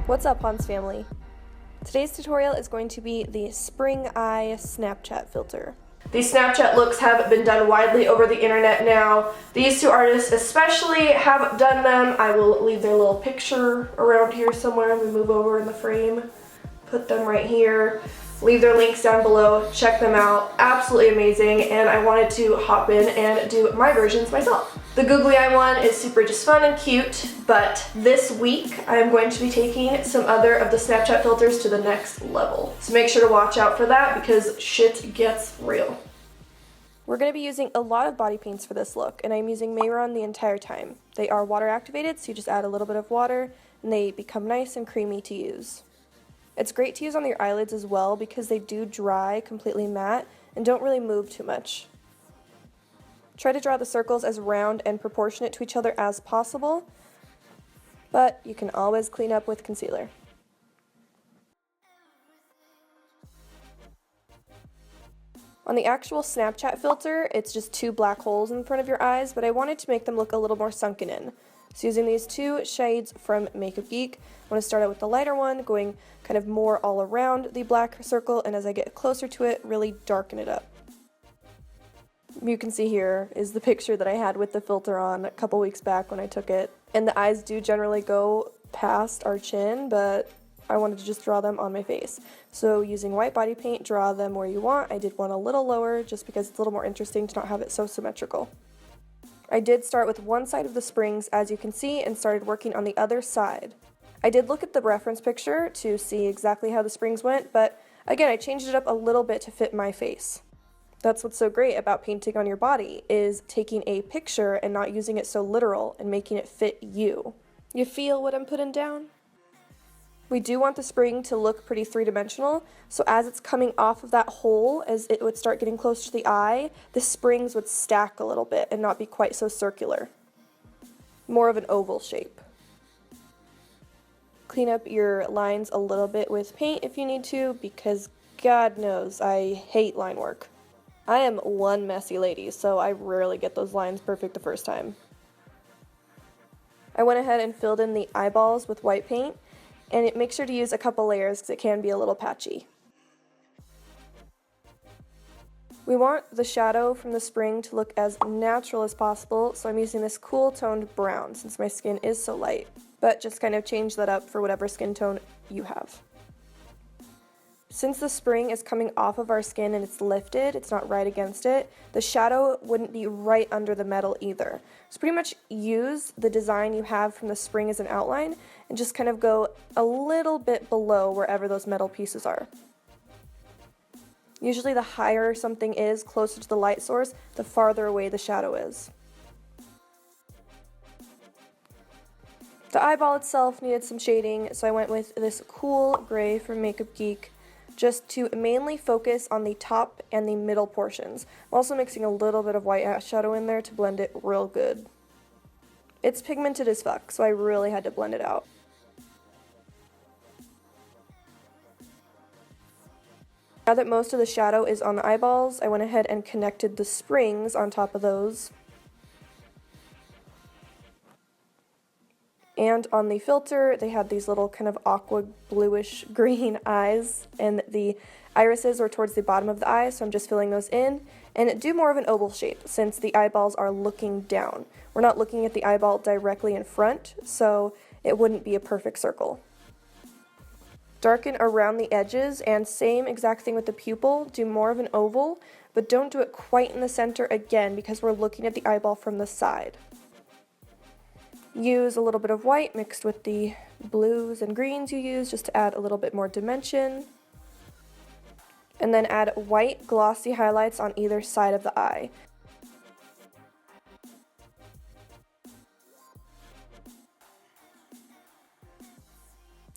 What's up, Hans family? Today's tutorial is going to be the Spring Eye Snapchat filter. These Snapchat looks have been done widely over the internet now. These two artists especially have done them. I will leave their little picture around here somewhere. I'm going to move over in the frame, put them right here. Leave their links down below. Check them out. Absolutely amazing, and I wanted to hop in and do my versions myself. The googly eye one is super just fun and cute, but this week I am going to be taking some other of the Snapchat filters to the next level. So make sure to watch out for that because shit gets real. We're going to be using a lot of body paints for this look, and I'm using Mehron the entire time. They are water activated, so you just add a little bit of water and they become nice and creamy to use. It's great to use on your eyelids as well because they do dry completely matte and don't really move too much. Try to draw the circles as round and proportionate to each other as possible, but you can always clean up with concealer. On the actual Snapchat filter, it's just two black holes in front of your eyes, but I wanted to make them look a little more sunken in. So using these two shades from Makeup Geek, I'm going to start out with the lighter one, going kind of more all around the black circle, and as I get closer to it, really darken it up. You can see here is the picture that I had with the filter on a couple weeks back when I took it. And the eyes do generally go past our chin, but I wanted to just draw them on my face. So using white body paint, draw them where you want. I did one a little lower just because it's a little more interesting to not have it so symmetrical. I did start with one side of the springs, as you can see, and started working on the other side. I did look at the reference picture to see exactly how the springs went, but again, I changed it up a little bit to fit my face. That's what's so great about painting on your body, is taking a picture and not using it so literal and making it fit you. You feel what I'm putting down? We do want the spring to look pretty three-dimensional, so as it's coming off of that hole, as it would start getting closer to the eye, the springs would stack a little bit and not be quite so circular. More of an oval shape. Clean up your lines a little bit with paint if you need to, because God knows I hate line work. I am one messy lady, so I rarely get those lines perfect the first time. I went ahead and filled in the eyeballs with white paint, and make sure to use a couple layers because it can be a little patchy. We want the shadow from the spring to look as natural as possible, so I'm using this cool toned brown since my skin is so light, but just kind of change that up for whatever skin tone you have. Since the spring is coming off of our skin and it's lifted, it's not right against it, the shadow wouldn't be right under the metal either. So pretty much use the design you have from the spring as an outline and just kind of go a little bit below wherever those metal pieces are. Usually the higher something is closer to the light source, the farther away the shadow is. The eyeball itself needed some shading, so I went with this cool gray from Makeup Geek, just to mainly focus on the top and the middle portions. I'm also mixing a little bit of white eyeshadow in there to blend it real good. It's pigmented as fuck, so I really had to blend it out. Now that most of the shadow is on the eyeballs, I went ahead and connected the springs on top of those. And on the filter, they had these little kind of aqua bluish green eyes, and the irises are towards the bottom of the eye, so I'm just filling those in. And do more of an oval shape, since the eyeballs are looking down. We're not looking at the eyeball directly in front, so it wouldn't be a perfect circle. Darken around the edges, and same exact thing with the pupil. Do more of an oval, but don't do it quite in the center again, because we're looking at the eyeball from the side. Use a little bit of white mixed with the blues and greens you use just to add a little bit more dimension. And then add white glossy highlights on either side of the eye.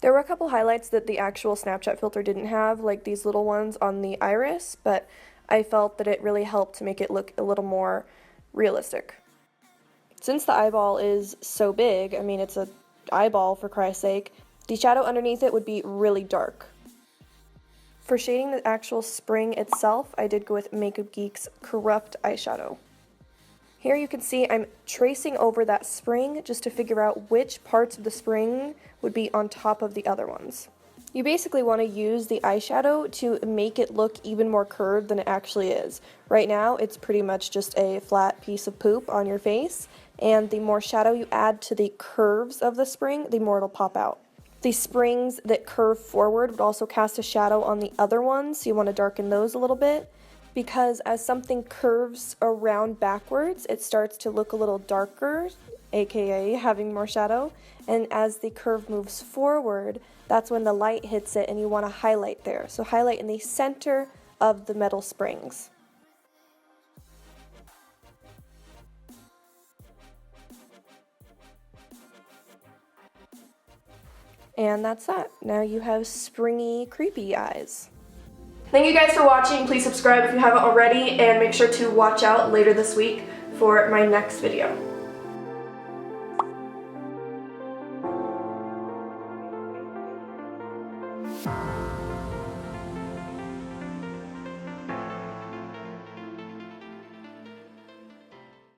There were a couple highlights that the actual Snapchat filter didn't have, like these little ones on the iris, but I felt that it really helped to make it look a little more realistic. Since the eyeball is so big, I mean it's an eyeball for Christ's sake, the shadow underneath it would be really dark. For shading the actual spring itself, I did go with Makeup Geek's Corrupt eyeshadow. Here you can see I'm tracing over that spring just to figure out which parts of the spring would be on top of the other ones. You basically want to use the eyeshadow to make it look even more curved than it actually is. Right now, it's pretty much just a flat piece of poop on your face, and the more shadow you add to the curves of the spring, the more it'll pop out. The springs that curve forward would also cast a shadow on the other ones, so you want to darken those a little bit, because as something curves around backwards, it starts to look a little darker, aka having more shadow, and as the curve moves forward, that's when the light hits it and you want to highlight there. So highlight in the center of the metal springs. And that's that. Now you have springy, creepy eyes. Thank you guys for watching. Please subscribe if you haven't already, and make sure to watch out later this week for my next video.